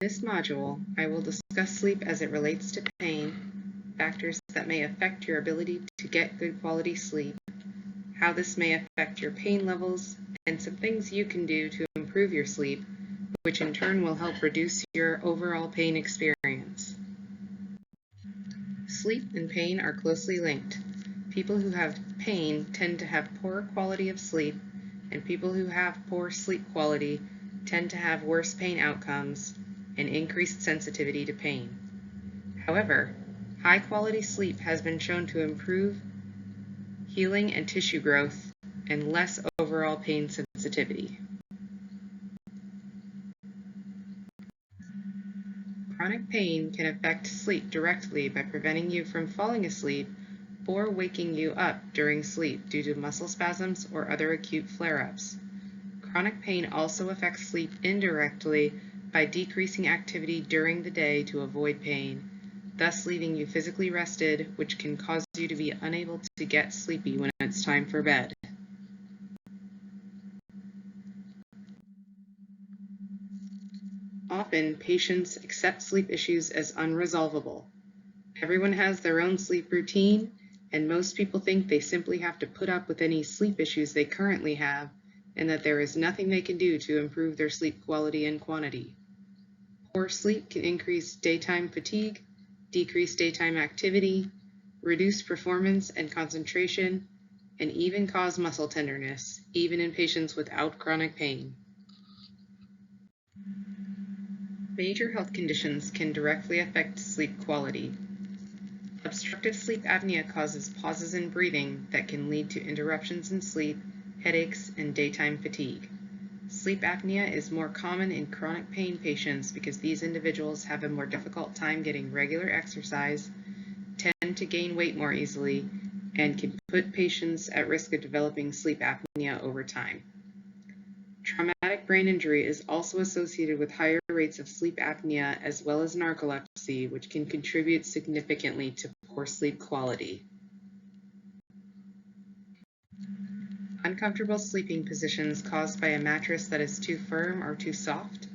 this module, I will discuss sleep as it relates to pain, factors that may affect your ability to get good quality sleep, how this may affect your pain levels, and some things you can do to improve your sleep, which in turn will help reduce your overall pain experience. Sleep and pain are closely linked. People who have pain tend to have poorer quality of sleep, and people who have poor sleep quality tend to have worse pain outcomes and increased sensitivity to pain. However, high-quality sleep has been shown to improve healing and tissue growth and less overall pain sensitivity. Chronic pain can affect sleep directly by preventing you from falling asleep or waking you up during sleep due to muscle spasms or other acute flare-ups. Chronic pain also affects sleep indirectly by decreasing activity during the day to avoid pain, thus leaving you physically rested, which can cause you to be unable to get sleepy when it's time for bed. Often, patients accept sleep issues as unresolvable. Everyone has their own sleep routine, and most people think they simply have to put up with any sleep issues they currently have, and that there is nothing they can do to improve their sleep quality and quantity. Poor sleep can increase daytime fatigue, decrease daytime activity, reduce performance and concentration, and even cause muscle tenderness, even in patients without chronic pain. Major health conditions can directly affect sleep quality. Obstructive sleep apnea causes pauses in breathing that can lead to interruptions in sleep, headaches, and daytime fatigue. Sleep apnea is more common in chronic pain patients because these individuals have a more difficult time getting regular exercise, tend to gain weight more easily, and can put patients at risk of developing sleep apnea over time. Traumatic brain injury is also associated with higher rates of sleep apnea as well as narcolepsy, which can contribute significantly to poor sleep quality. Uncomfortable sleeping positions caused by a mattress that is too firm or too soft,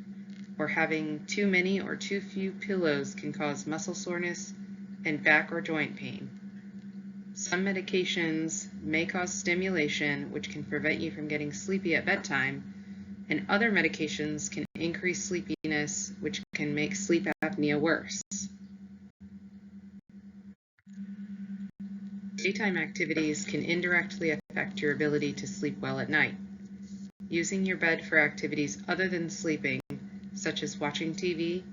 or having too many or too few pillows can cause muscle soreness and back or joint pain. Some medications may cause stimulation, which can prevent you from getting sleepy at bedtime, and other medications can increase sleepiness, which can make sleep apnea worse. Daytime activities can indirectly affect your ability to sleep well at night. Using your bed for activities other than sleeping, such as watching TV,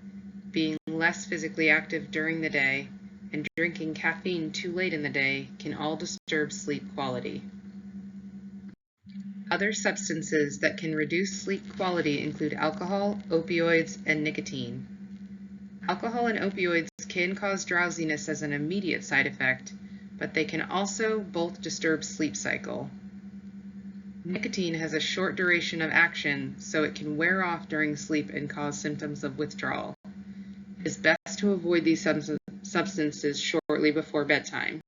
being less physically active during the day, and drinking caffeine too late in the day can all disturb sleep quality. Other substances that can reduce sleep quality include alcohol, opioids, and nicotine. Alcohol and opioids can cause drowsiness as an immediate side effect, but they can also both disturb sleep cycle. Nicotine has a short duration of action, so it can wear off during sleep and cause symptoms of withdrawal. It is best to avoid these substances shortly before bedtime.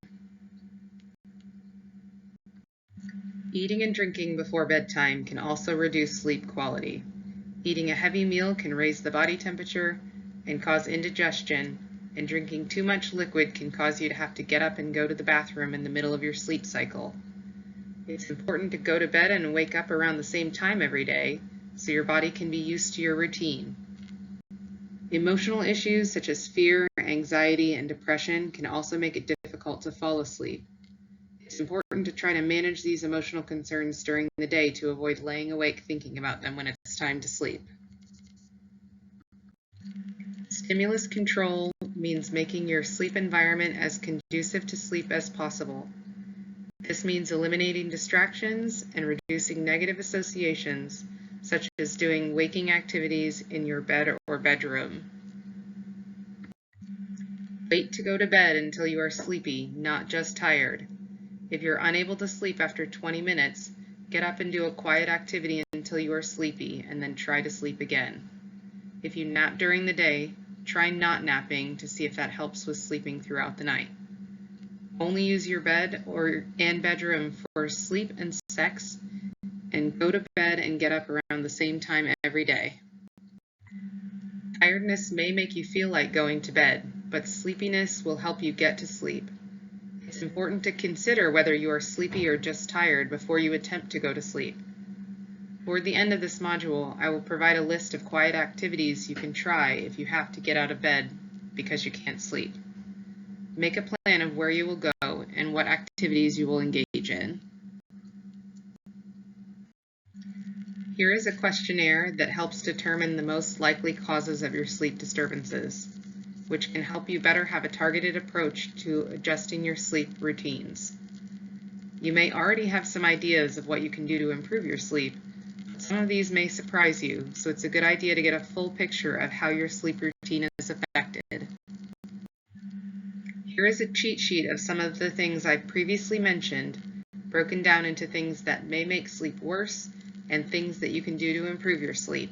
Eating and drinking before bedtime can also reduce sleep quality. Eating a heavy meal can raise the body temperature and cause indigestion, and drinking too much liquid can cause you to have to get up and go to the bathroom in the middle of your sleep cycle. It's important to go to bed and wake up around the same time every day, so your body can be used to your routine. Emotional issues such as fear, anxiety, and depression can also make it difficult to fall asleep. It's important to try to manage these emotional concerns during the day to avoid laying awake thinking about them when it's time to sleep. Stimulus control means making your sleep environment as conducive to sleep as possible. This means eliminating distractions and reducing negative associations, such as doing waking activities in your bed or bedroom. Wait to go to bed until you are sleepy, not just tired. If you're unable to sleep after 20 minutes, get up and do a quiet activity until you are sleepy, and then try to sleep again. If you nap during the day, try not napping to see if that helps with sleeping throughout the night. Only use your bed and bedroom for sleep and sex, and go to bed and get up around the same time every day. Tiredness may make you feel like going to bed, but sleepiness will help you get to sleep. It's important to consider whether you are sleepy or just tired before you attempt to go to sleep. Toward the end of this module, I will provide a list of quiet activities you can try if you have to get out of bed because you can't sleep. Make a plan of where you will go and what activities you will engage in. Here is a questionnaire that helps determine the most likely causes of your sleep disturbances, which can help you better have a targeted approach to adjusting your sleep routines. You may already have some ideas of what you can do to improve your sleep, but some of these may surprise you, so it's a good idea to get a full picture of how your sleep routine is affected. Here is a cheat sheet of some of the things I've previously mentioned, broken down into things that may make sleep worse and things that you can do to improve your sleep.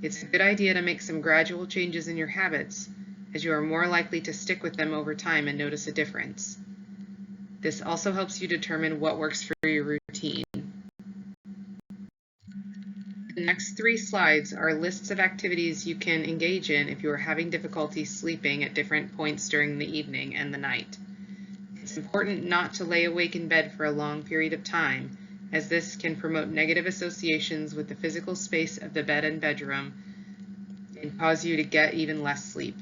It's a good idea to make some gradual changes in your habits, as you are more likely to stick with them over time and notice a difference. This also helps you determine what works for your routine. The next 3 slides are lists of activities you can engage in if you are having difficulty sleeping at different points during the evening and the night. It's important not to lay awake in bed for a long period of time, as this can promote negative associations with the physical space of the bed and bedroom and cause you to get even less sleep.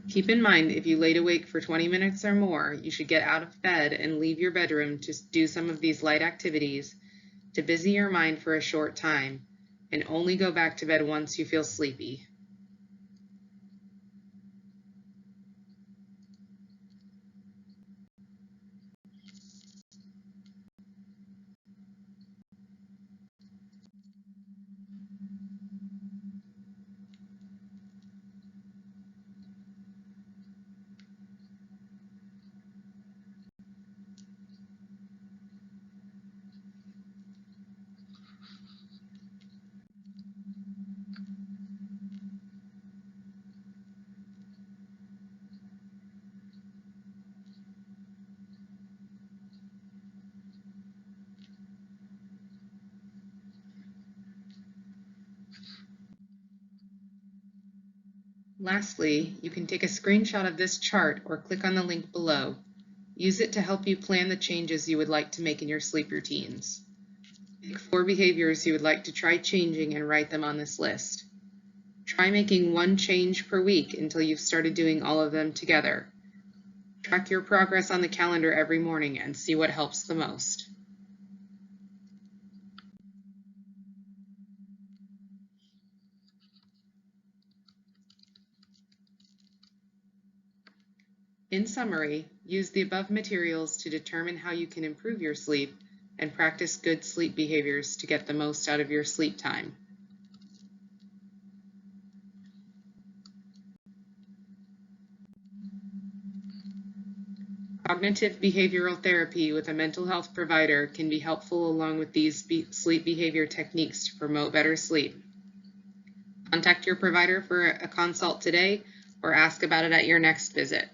Keep in mind, if you laid awake for 20 minutes or more, you should get out of bed and leave your bedroom to do some of these light activities to busy your mind for a short time, and only go back to bed once you feel sleepy. Lastly, you can take a screenshot of this chart or click on the link below. Use it to help you plan the changes you would like to make in your sleep routines. Pick 4 behaviors you would like to try changing and write them on this list. Try making 1 change per week until you've started doing all of them together. Track your progress on the calendar every morning and see what helps the most. In summary, use the above materials to determine how you can improve your sleep and practice good sleep behaviors to get the most out of your sleep time. Cognitive behavioral therapy with a mental health provider can be helpful along with these sleep behavior techniques to promote better sleep. Contact your provider for a consult today or ask about it at your next visit.